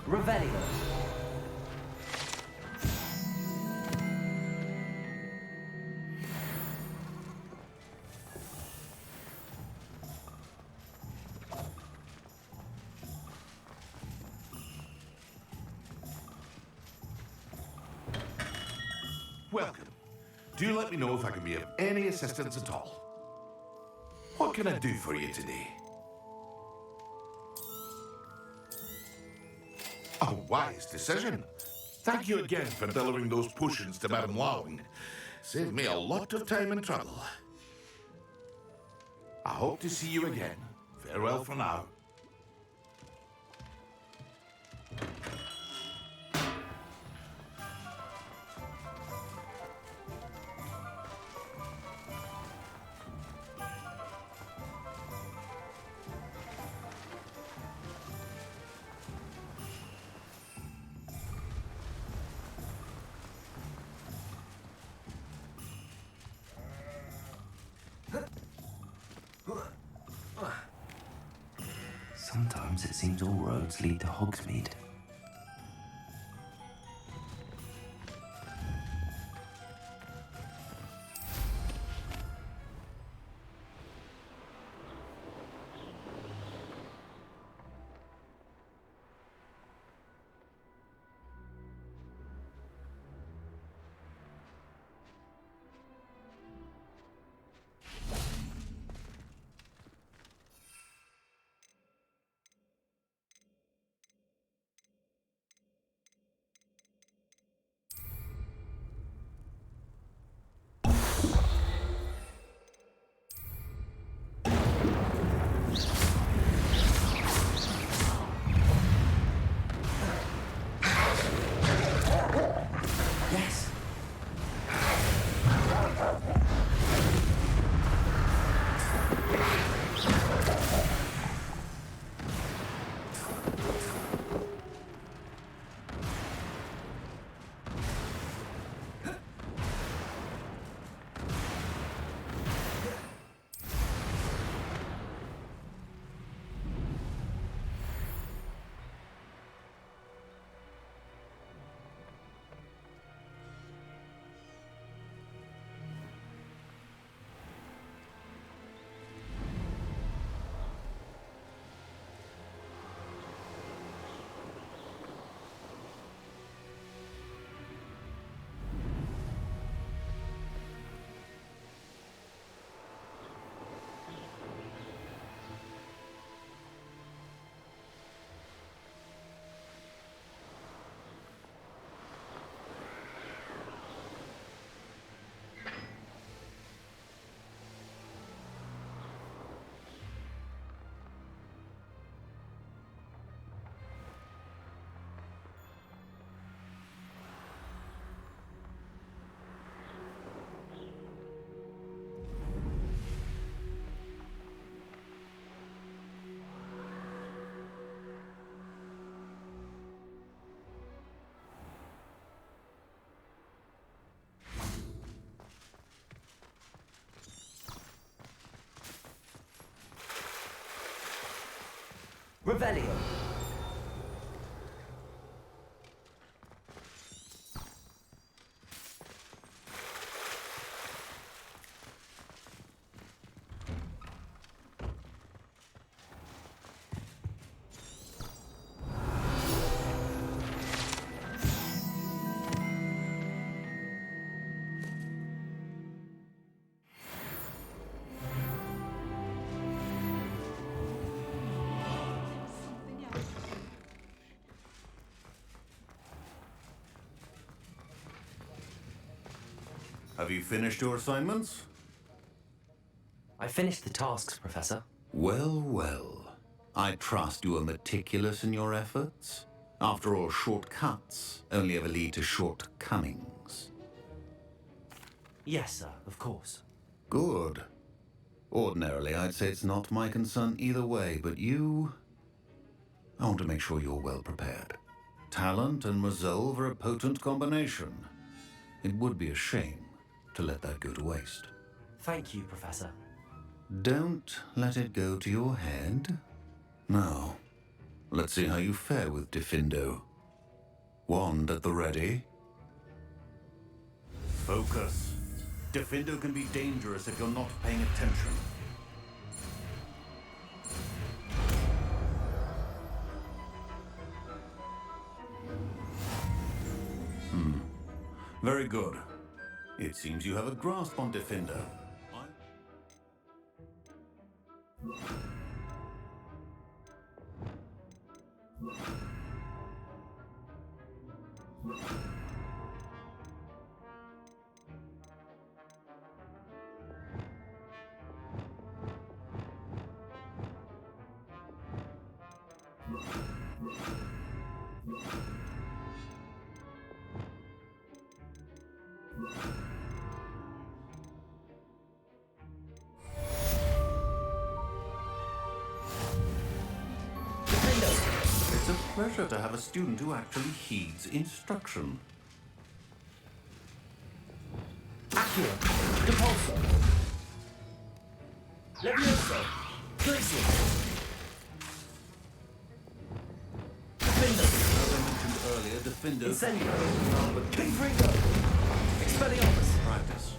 Revelio. Welcome. Do let me know if I can be of any assistance at all. What can I do for you today? A wise decision. Thank you again for delivering those potions to Madame Long. Saved me a lot of time and trouble. I hope to see you again. Farewell for now. Sometimes it seems all roads lead to Hogsmeade. Yes. Revelio. Have you finished your assignments? I finished the tasks, Professor. Well, well. I trust you are meticulous in your efforts. After all, shortcuts only ever lead to shortcomings. Yes, sir, of course. Good. Ordinarily, I'd say it's not my concern either way, but I want to make sure you're well prepared. Talent and resolve are a potent combination. It would be a shame to let that go to waste. Thank you, Professor. Don't let it go to your head. Now, let's see how you fare with Diffindo. Wand at the ready. Focus. Diffindo can be dangerous if you're not paying attention. Very good. It seems you have a grasp on Diffindo. It's a pleasure to have a student who actually heeds instruction. Accio. Depulso. Levioso. Glacial. Diffindo. As I mentioned earlier, Diffindo... Incendio. Confringo. Expelliarmus. Practice.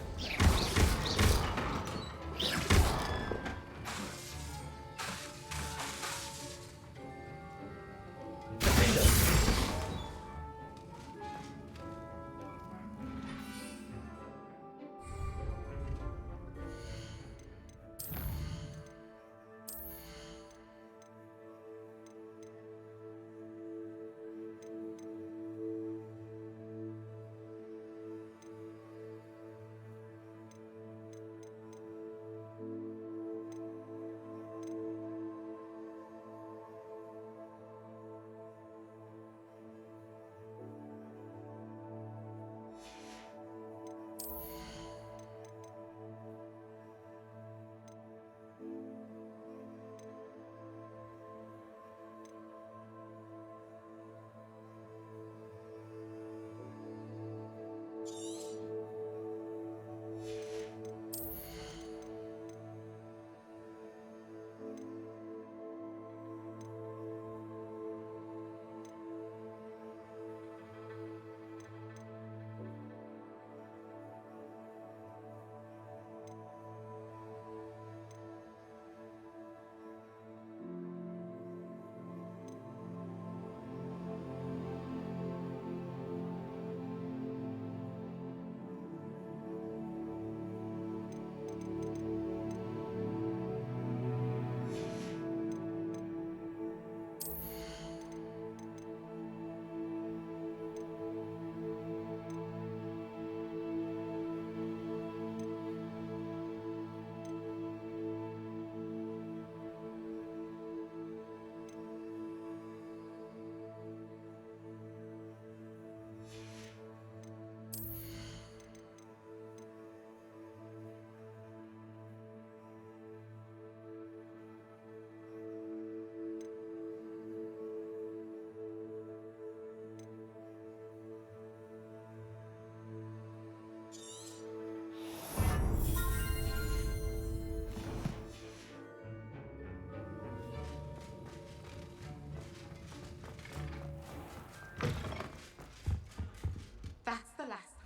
That's the last.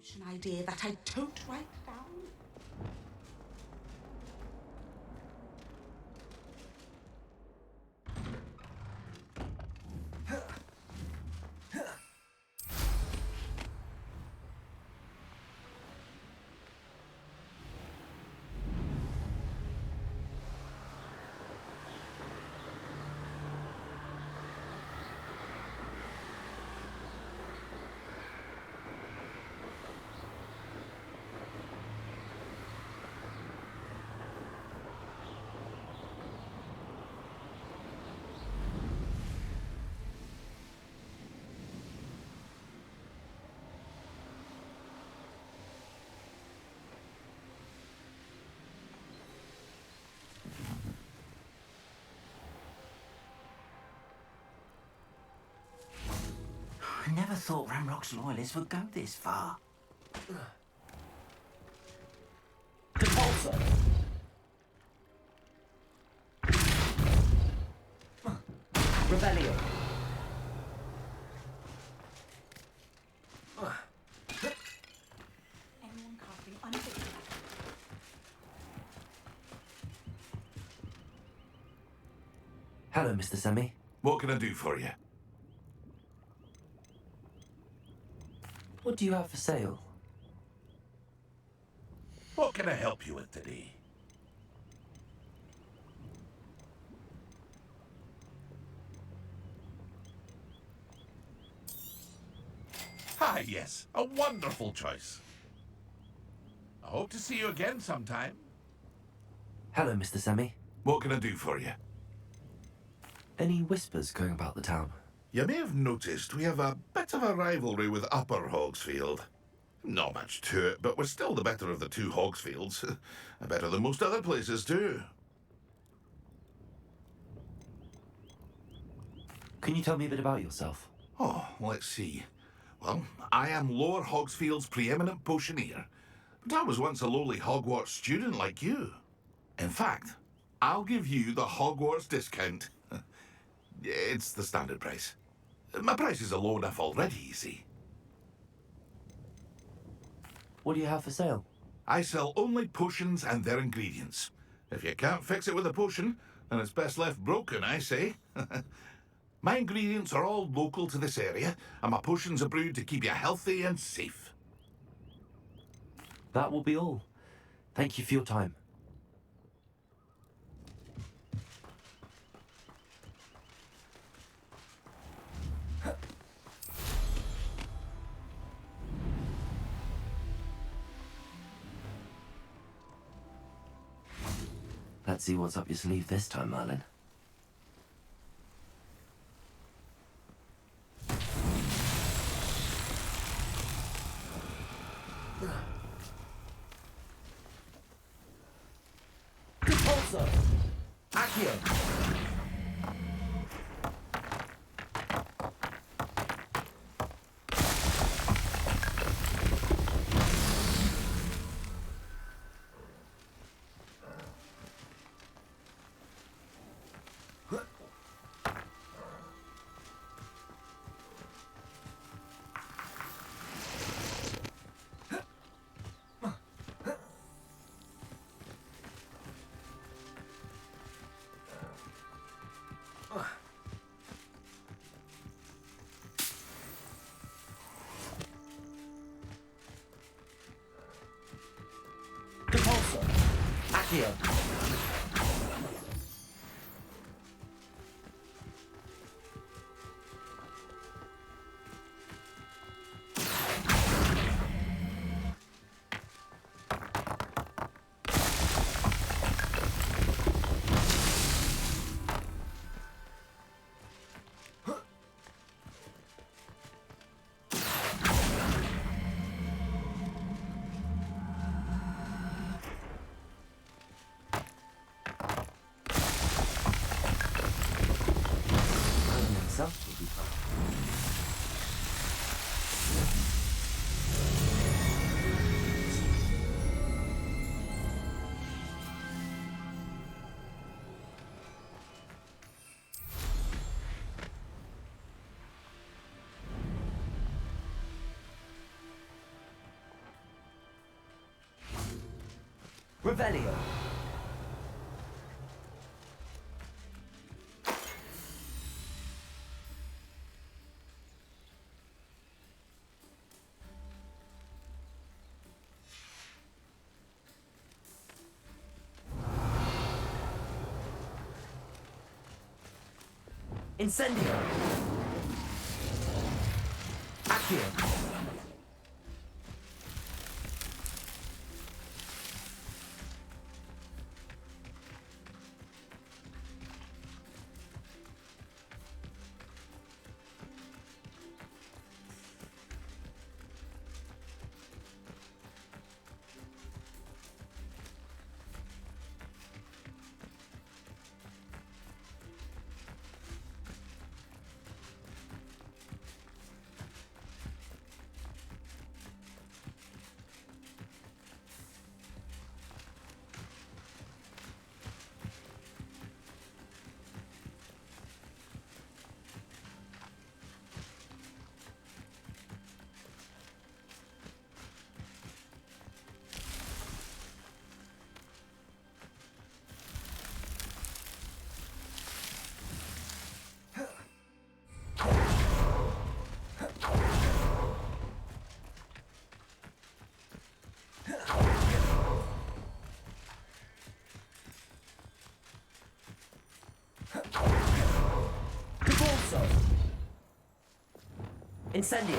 Potion idea that I don't write down. never thought Ramrock's loyalists would go this far. Repulsor! Rebellion! Anyone casting unfit. Hello, Mr. Semi. What can I do for you? What do you have for sale? What can I help you with today? Ah, yes, a wonderful choice. I hope to see you again sometime. Hello, Mr. Semi. What can I do for you? Any whispers going about the town? You may have noticed we have a bit of a rivalry with Upper Hogsfield. Not much to it, but we're still the better of the two Hogsfields. Better than most other places, too. Can you tell me a bit about yourself? Oh, let's see. Well, I am Lower Hogsfield's preeminent potioneer, but I was once a lowly Hogwarts student like you. In fact, I'll give you the Hogwarts discount. It's the standard price. My prices are low enough already, you see. What do you have for sale? I sell only potions and their ingredients. If you can't fix it with a potion, then it's best left broken, I say. My ingredients are all local to this area, and my potions are brewed to keep you healthy and safe. That will be all. Thank you for your time. Let's see what's up your sleeve this time, Merlin. Repulsor! Accio! Repulsor! Accio! Himself will be fine. Revelio. Incendio. Accio. Propulso. Incendio.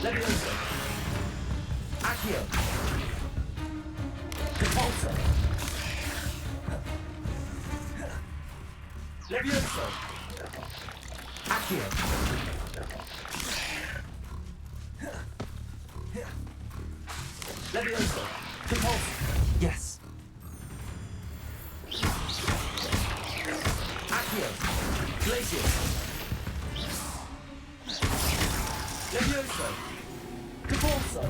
Levioso. Accio. Propulso. Levioso. Accio. Levioso. Propulso. Yes. Accio. Glacius. Levioso. Propulso.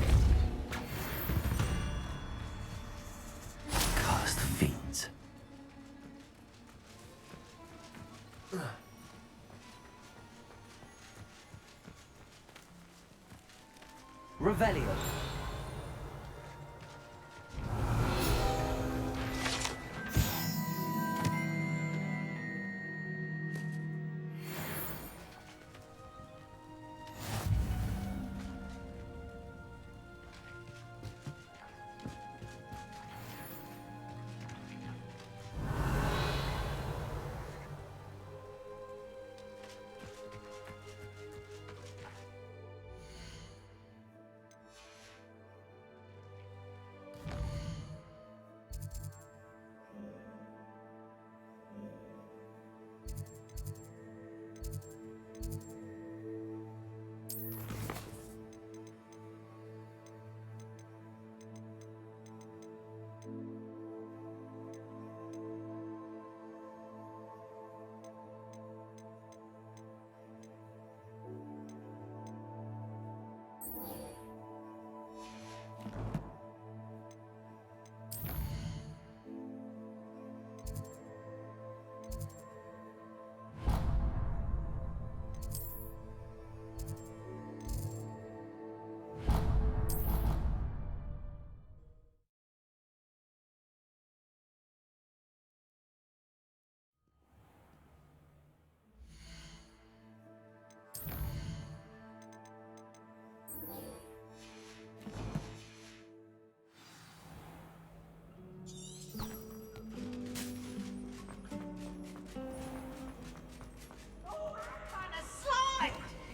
Cursed fiends. Revelio.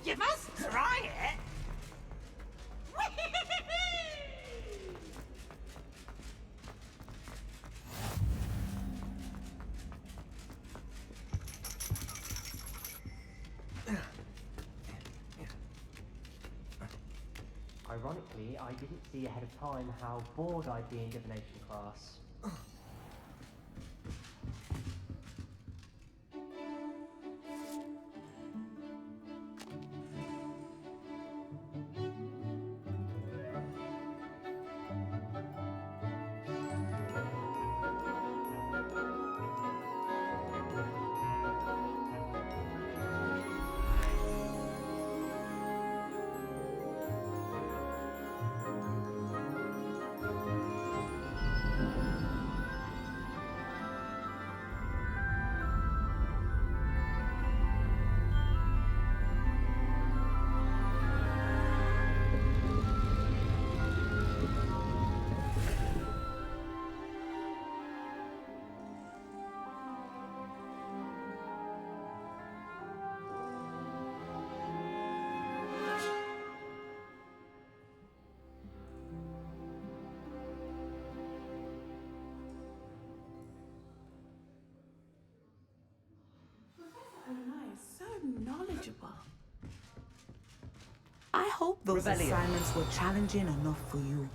You must try it. Ironically, I didn't see ahead of time how bored I'd be in divination class. Professor O'Neill is so knowledgeable. I hope hope those Rebellion. assignments were challenging enough for you.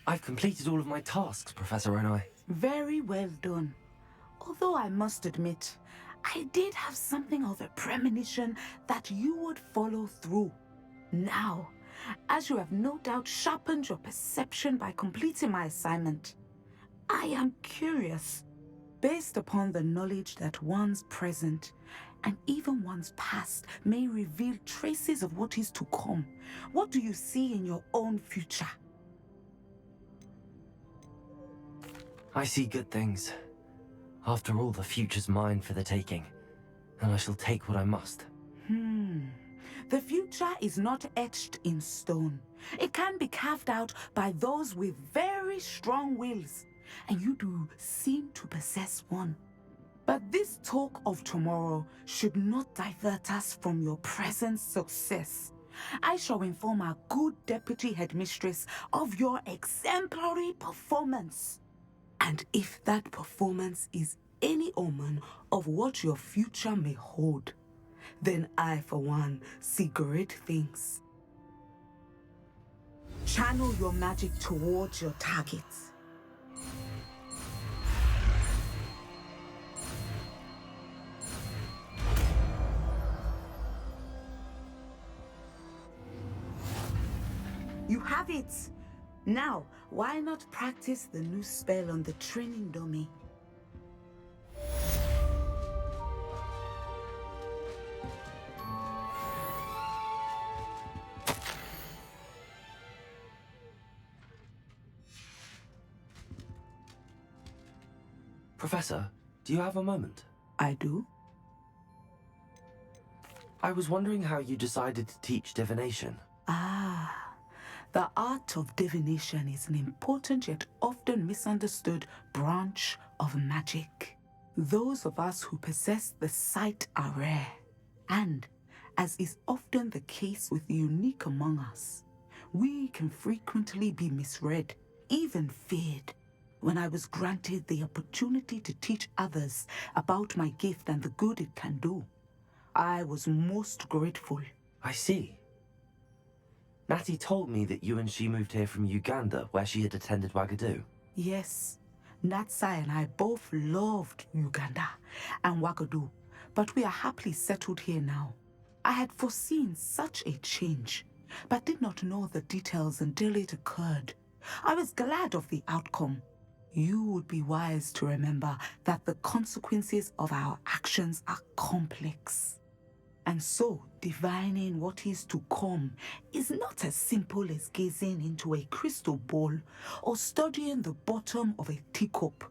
I've completed all of my tasks, Professor Onai. Very well done. Although I must admit, I did have something of a premonition that you would follow through. Now, as you have no doubt sharpened your perception by completing my assignment, I am curious, based upon the knowledge that one's present and even one's past may reveal traces of what is to come. What do you see in your own future? I see good things. After all, the future's mine for the taking, and I shall take what I must. The future is not etched in stone. It can be carved out by those with very strong wills, and you do seem to possess one. But this talk of tomorrow should not divert us from your present success. I shall inform our good deputy headmistress of your exemplary performance. And if that performance is any omen of what your future may hold, then I, for one, see great things. Channel your magic towards your targets. You have it! Now, why not practice the new spell on the training dummy? Professor, do you have a moment? I do? I was wondering how you decided to teach divination. The art of divination is an important yet often misunderstood branch of magic. Those of us who possess the sight are rare, and, as is often the case with the unique among us, we can frequently be misread, even feared. When I was granted the opportunity to teach others about my gift and the good it can do, I was most grateful. I see. Natty told me that you and she moved here from Uganda, where she had attended Wagadu. Yes, Natsai and I both loved Uganda and Wagadu, but we are happily settled here now. I had foreseen such a change, but did not know the details until it occurred. I was glad of the outcome. You would be wise to remember that the consequences of our actions are complex. And so, divining what is to come is not as simple as gazing into a crystal ball or studying the bottom of a teacup.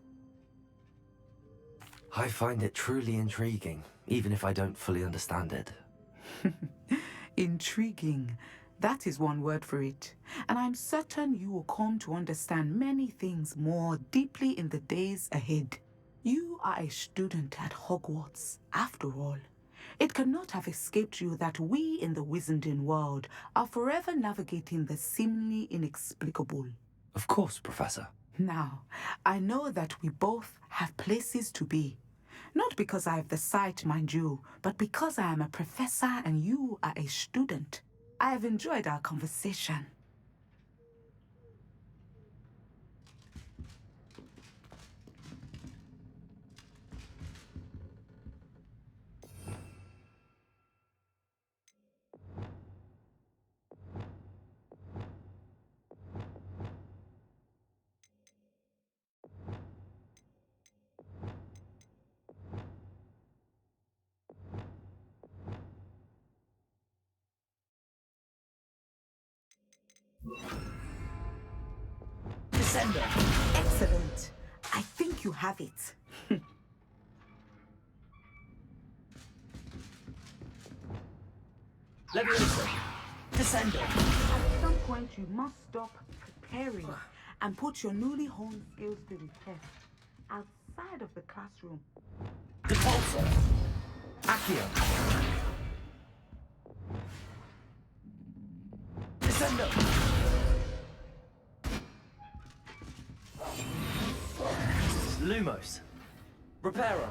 I find it truly intriguing, even if I don't fully understand it. Intriguing. That is one word for it. And I'm certain you will come to understand many things more deeply in the days ahead. You are a student at Hogwarts, after all. It cannot have escaped you that we in the Wizarding world are forever navigating the seemingly inexplicable. Of course, Professor. Now, I know that we both have places to be. Not because I have the sight, mind you, but because I am a professor and you are a student. I have enjoyed our conversation. Descender. Excellent. I think you have it. Leviosa. Descender. Descendo. At some point, you must stop preparing and put your newly honed skills to the test outside of the classroom. Repulsor. Accio. Descendo. Lumos. Reparo.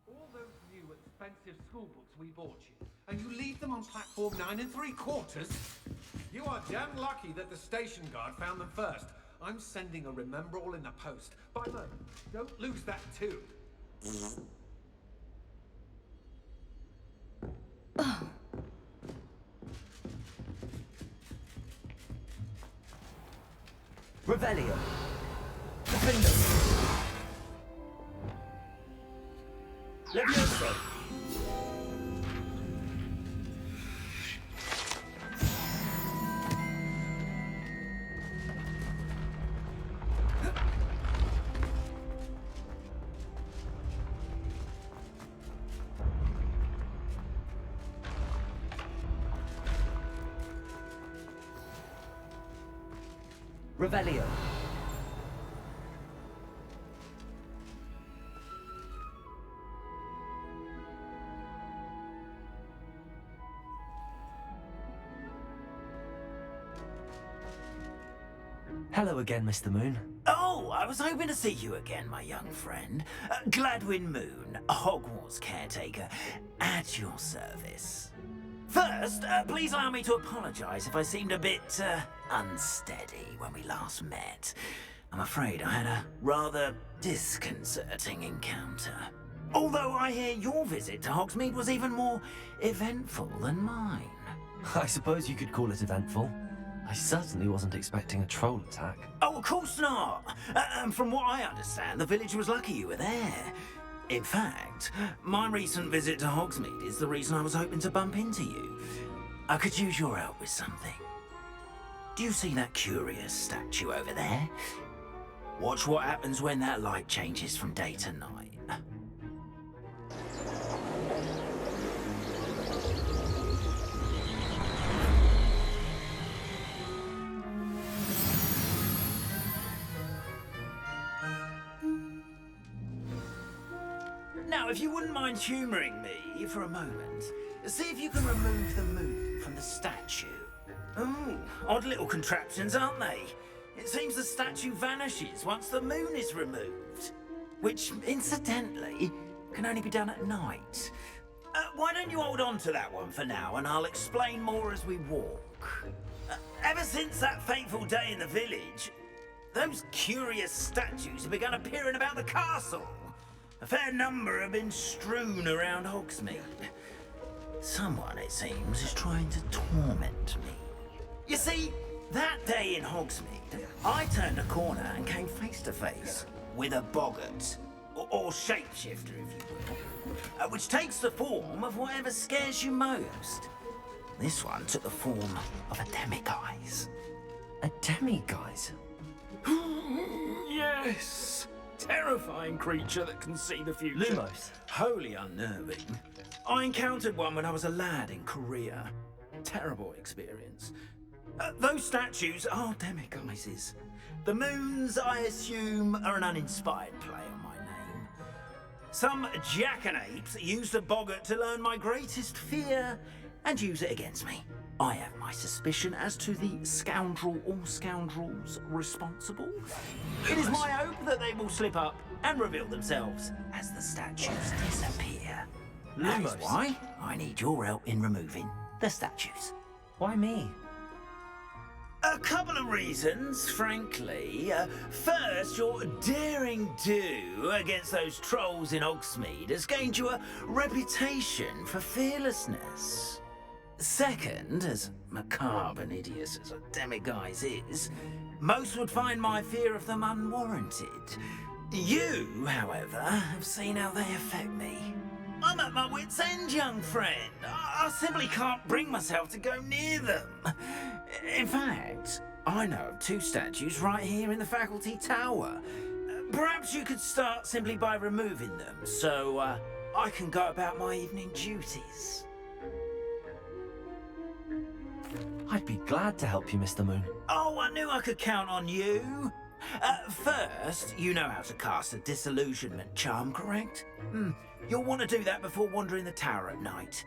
All those new expensive school books we bought you, and you leave them on platform 9 3/4? You are damn lucky that the station guard found them first. I'm sending a remember-all in the post. By the way, don't lose that too. Revelio. Defendo. Levioso. Revelio. Hello again, Mr. Moon. Oh, I was hoping to see you again, my young friend. Gladwin Moon, Hogwarts caretaker, at your service. First, please allow me to apologise if I seemed a bit unsteady when we last met. I'm afraid I had a rather disconcerting encounter. Although I hear your visit to Hogsmeade was even more eventful than mine. I suppose you could call it eventful. I certainly wasn't expecting a troll attack. Oh, of course not. And from what I understand, the village was lucky you were there. In fact, my recent visit to Hogsmeade is the reason I was hoping to bump into you. I could use your help with something. Do you see that curious statue over there? Watch what happens when that light changes from day to night. Now, if you wouldn't mind humouring me for a moment, see if you can remove the moon from the statue. Oh, odd little contraptions, aren't they? It seems the statue vanishes once the moon is removed. Which, incidentally, can only be done at night. Why don't you hold on to that one for now, and I'll explain more as we walk. Ever since that fateful day in the village, those curious statues have begun appearing about the castle. A fair number have been strewn around Hogsmeade. Someone, it seems, is trying to torment me. You see, that day in Hogsmeade, I turned a corner and came face to face with a boggart, or shapeshifter, if you will, which takes the form of whatever scares you most. This one took the form of a demiguise. A demiguise? Yes! Terrifying creature that can see the future. Lumos. Wholly unnerving. I encountered one when I was a lad in Korea. Terrible experience. Those statues are demiguises. The moons, I assume, are an uninspired play on my name. Some jackanapes used a boggart to learn my greatest fear and use it against me. I have my suspicion as to the scoundrel or scoundrels responsible. It is my hope that they will slip up and reveal themselves as the statues disappear. That is why I need your help in removing the statues. Why me? A couple of reasons, frankly. First, your daring do against those trolls in Hogsmeade has gained you a reputation for fearlessness. Second, as macabre and hideous as a demiguise is, most would find my fear of them unwarranted. You, however, have seen how they affect me. I'm at my wit's end, young friend. I simply can't bring myself to go near them. In fact, I know of 2 statues right here in the faculty tower. Perhaps you could start simply by removing them, so I can go about my evening duties. I'd be glad to help you, Mr. Moon. Oh, I knew I could count on you. First, you know how to cast a disillusionment charm, correct? You'll want to do that before wandering the tower at night.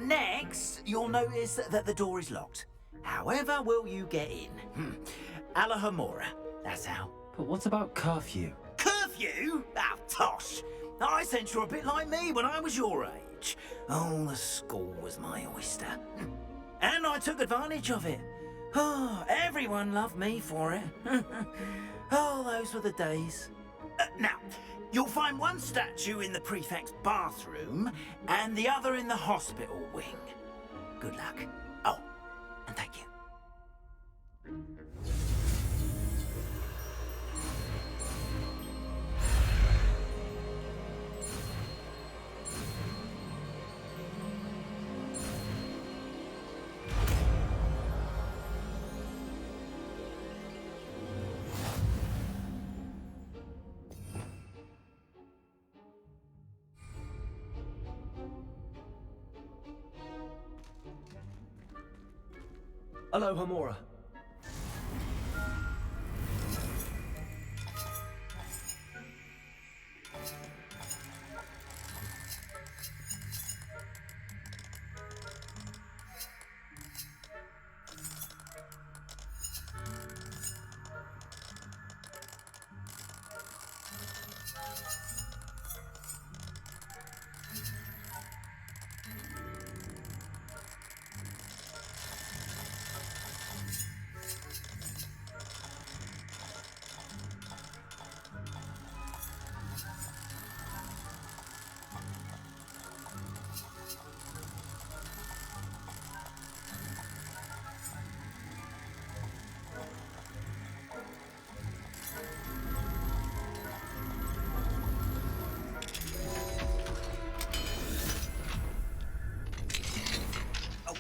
Next, you'll notice that the door is locked. However will you get in? Allahomora, that's how. But what about curfew? Curfew? Ah, tosh. I sense you're a bit like me when I was your age. Oh, the school was my oyster. And I took advantage of it. Oh, everyone loved me for it. Oh, those were the days. Now, you'll find one statue in the prefect's bathroom and the other in the hospital wing. Good luck. Oh, and thank you. Allahomola.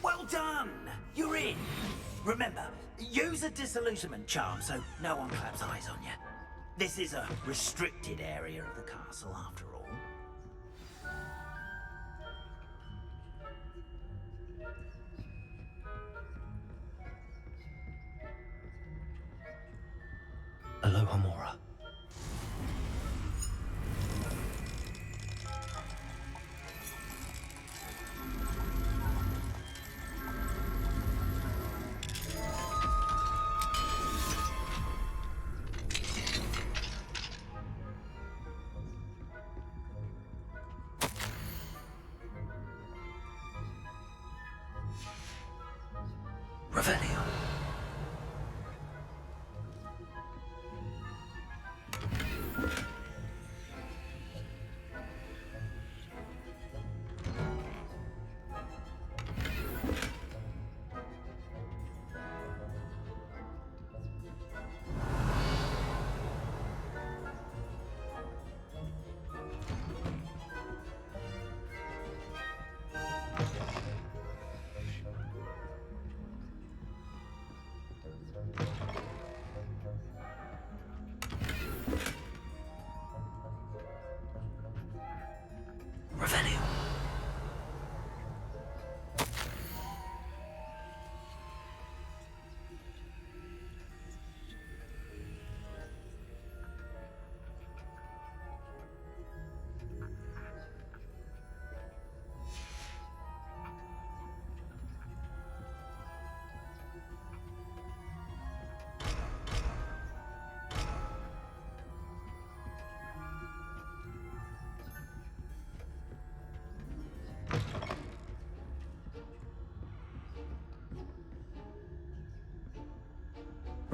Well done! You're in. Remember, use a disillusionment charm so no one claps eyes on you. This is a restricted area of the castle, after all. Allahomola. Revelio.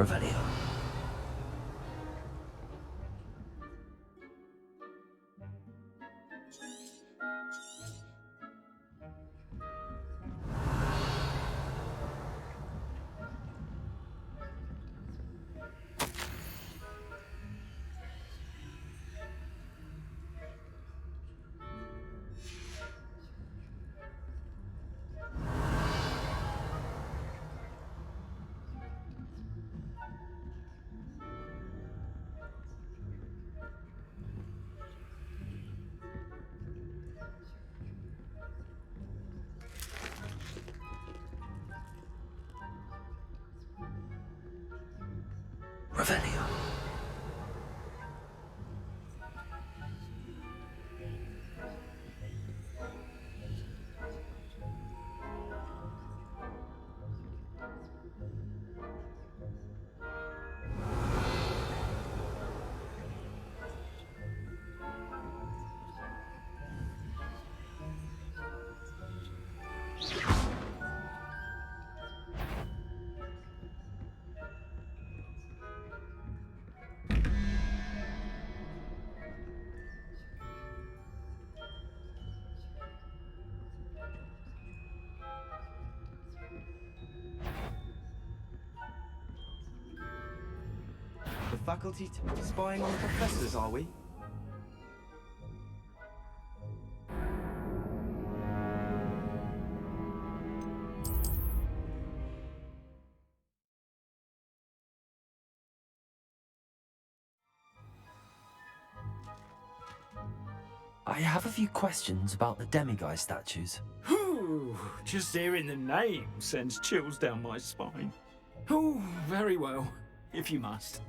Revelio. Revelio. The faculty spying on the professors, are we? I have a few questions about the demiguise statues. Whew, just hearing the name sends chills down my spine. Oh, very well, if you must.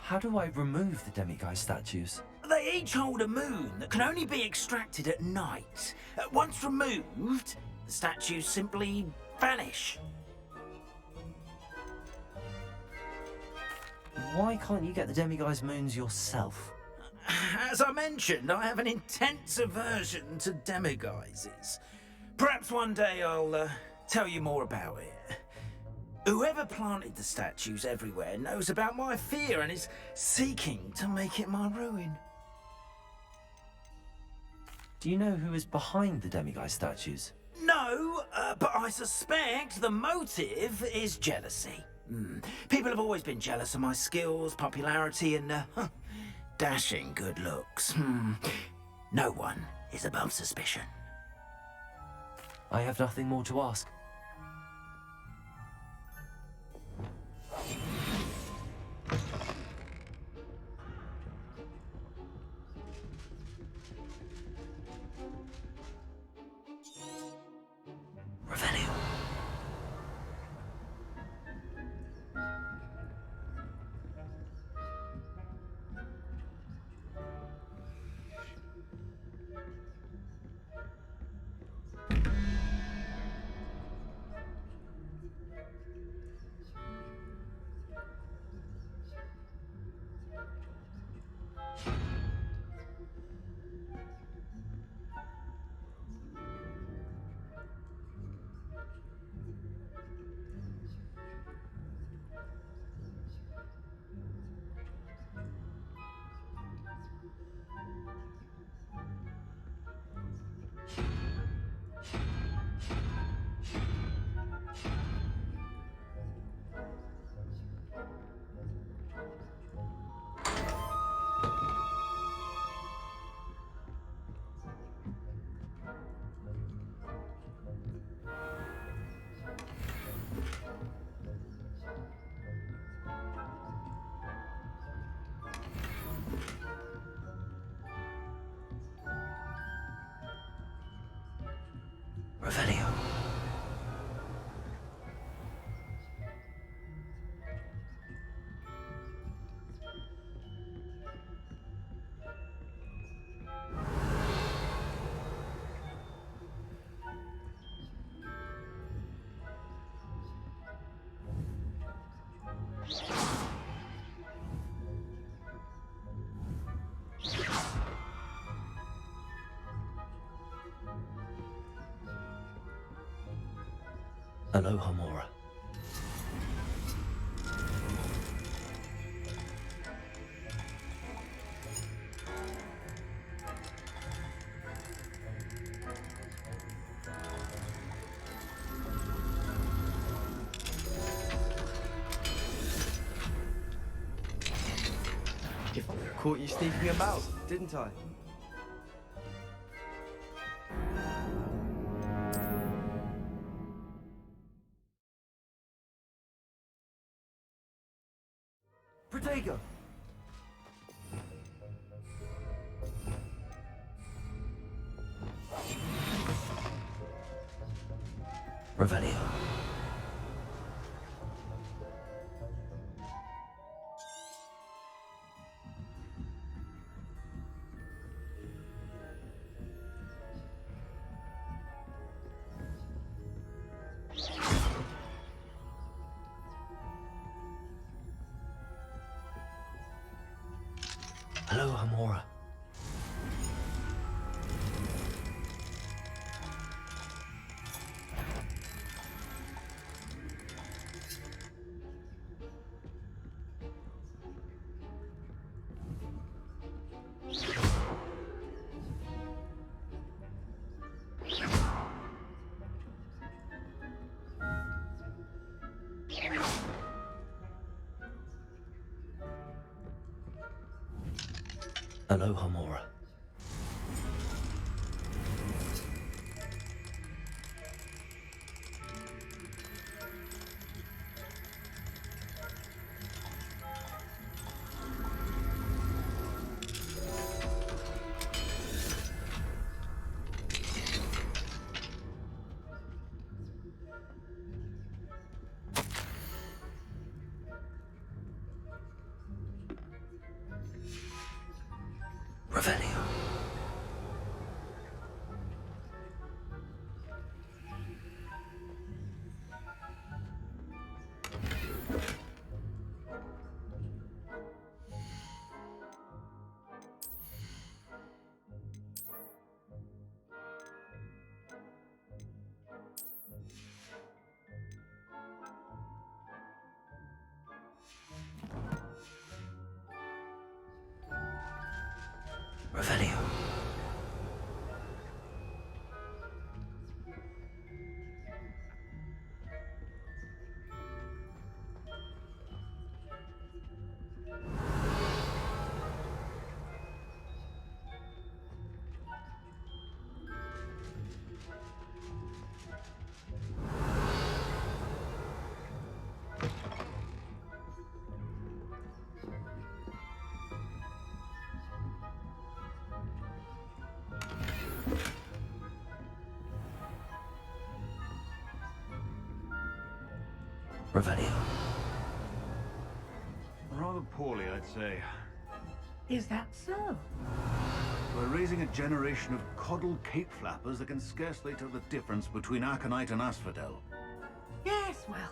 How do I remove the demiguise statues? They each hold a moon that can only be extracted at night. Once removed, the statues simply vanish. Why can't you get the demiguise moons yourself? As I mentioned, I have an intense aversion to demiguises. Perhaps one day I'll tell you more about it. Whoever planted the statues everywhere knows about my fear and is seeking to make it my ruin. Do you know who is behind the demiguise statues? No, but I suspect the motive is jealousy. People have always been jealous of my skills, popularity, and dashing good looks. No one is above suspicion. I have nothing more to ask. Revelio. Revelio. Allohomola. Caught you sneaking about, didn't I? Protego! Revelio. Allahomola. Allahomola. Revelio. Revelio. Revelio. Rather poorly, I'd say. Is that so? We're raising a generation of coddled cape flappers that can scarcely tell the difference between aconite and asphodel. Yes, well,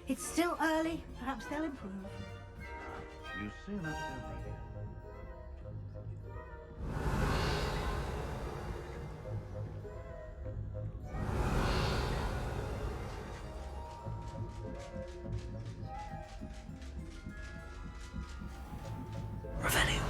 it's still early. Perhaps they'll improve. You say that, don't you? Revelio.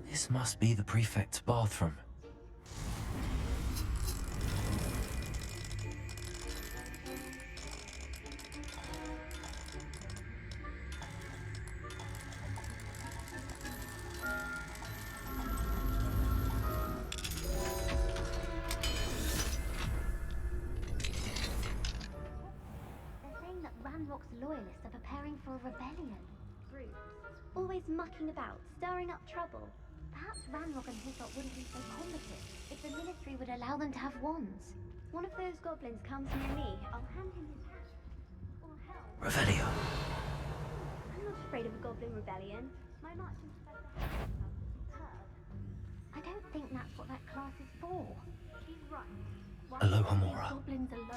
This must be the prefect's bathroom. They're saying that Ranrock's loyalists are preparing for a rebellion. Groups, always mucking about, stirring up trouble. Perhaps Ranrock and his lot wouldn't be so combative if the ministry would allow them to have wands. One of those goblins comes near me, I'll hand him his hat. Or hell. Revelio. I'm not afraid of a goblin rebellion. My marching professor has superb. I don't think that's what that class is for. She's right. Why Allahomola. goblins alone?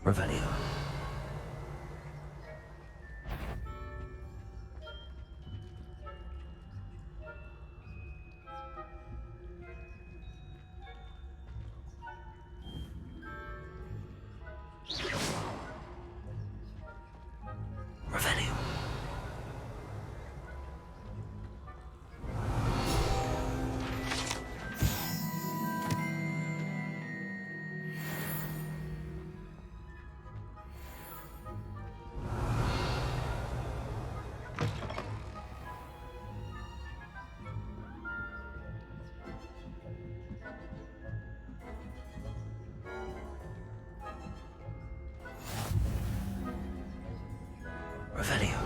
Revelio. Revelio. Revelio.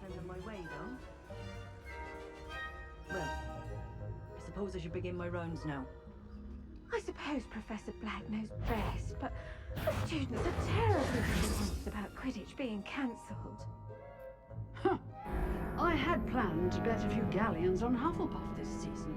Send on my way, though. Well, I suppose I should begin my rounds now. I suppose Professor Black knows best, but the students are terribly disappointed about Quidditch being cancelled. Huh. I had planned to bet a few galleons on Hufflepuff this season.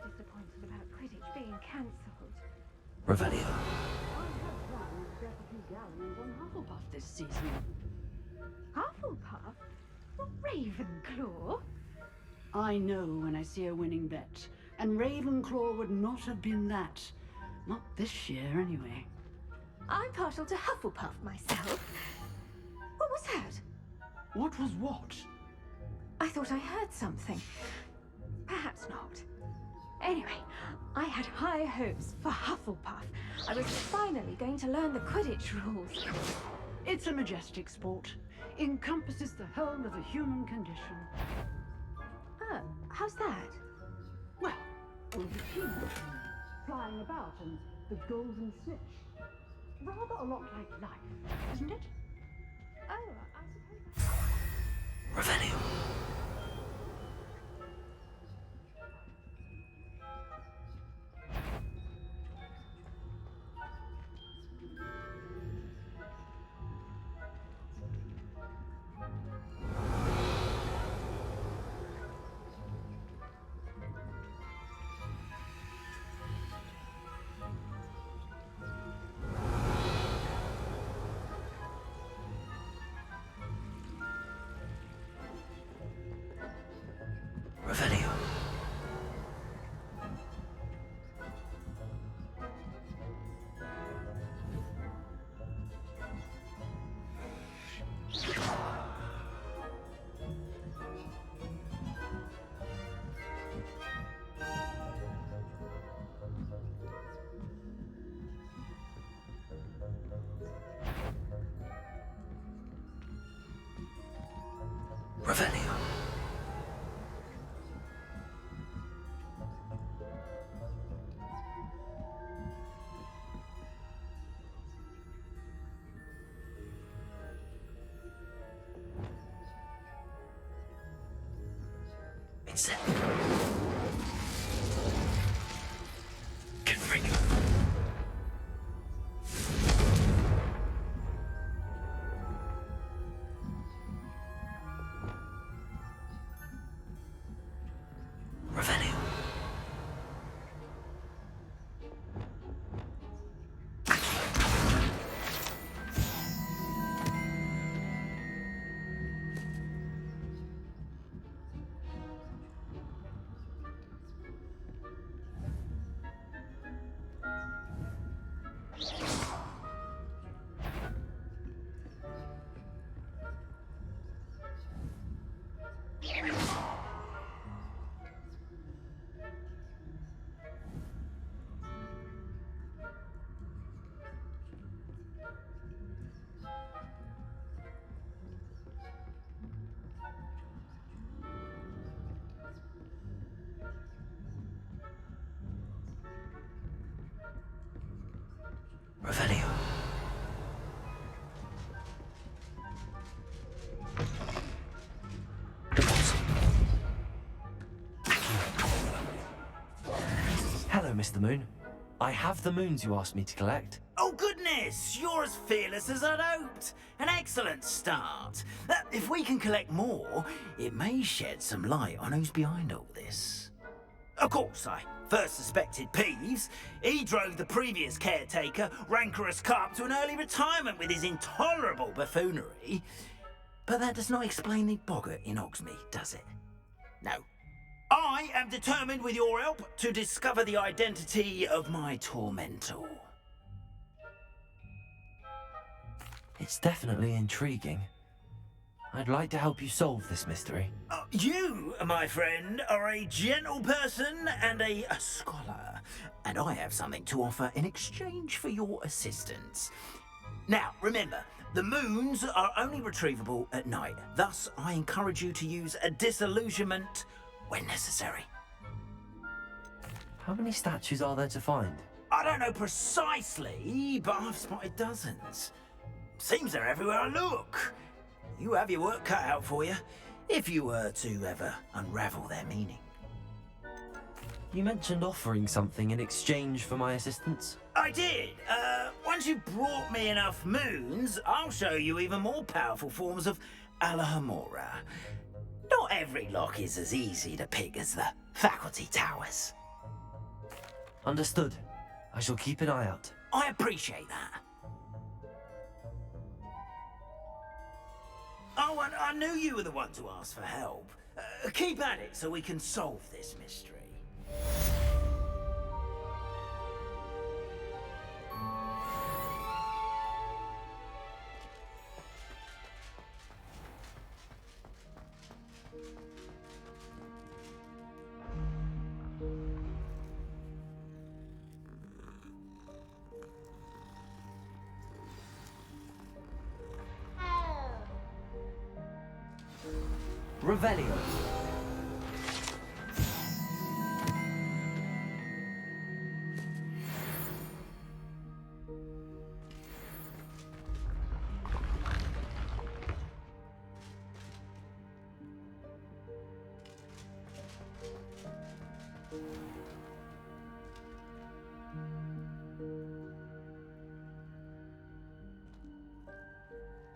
Disappointed about Quidditch being cancelled. Revelio. I had planned to bet a few galleons on Hufflepuff this season. Hufflepuff? Ravenclaw? I know when I see a winning bet, and Ravenclaw would not have been that. Not this year, anyway. I'm partial to Hufflepuff myself. What was that? What was what? I thought I heard something. Perhaps not. Anyway, I had high hopes for Hufflepuff. I was finally going to learn the Quidditch rules. It's a majestic sport. Encompasses the whole of the human condition. How's that? Well, all the teamwork, flying about, and the golden snitch. Rather a lot like life, isn't it? Oh, I suppose. Revelio. Revelio. Revelio. Vincent. Confringo. Revelio. Revelio. Hello, Mr. Moon. I have the moons you asked me to collect. Oh, goodness! You're as fearless as I'd hoped. An excellent start. If we can collect more, it may shed some light on who's behind all this. Of course, I first suspected Peeves. He drove the previous caretaker, Rancorous Carp, to an early retirement with his intolerable buffoonery. But that does not explain the boggart in Hogsmeade, does it? No. I am determined, with your help, to discover the identity of my tormentor. It's definitely intriguing. I'd like to help you solve this mystery. You, my friend, are a gentle person and a scholar, and I have something to offer in exchange for your assistance. Now, remember, the moons are only retrievable at night. Thus, I encourage you to use a disillusionment when necessary. How many statues are there to find? I don't know precisely, but I've spotted dozens. Seems they're everywhere I look. You have your work cut out for you, if you were to ever unravel their meaning. You mentioned offering something in exchange for my assistance? I did. Once you've brought me enough moons, I'll show you even more powerful forms of Allahomora. Not every lock is as easy to pick as the faculty towers. Understood. I shall keep an eye out. I appreciate that. Oh, and I knew you were the one to ask for help. Keep at it so we can solve this mystery. Revelio.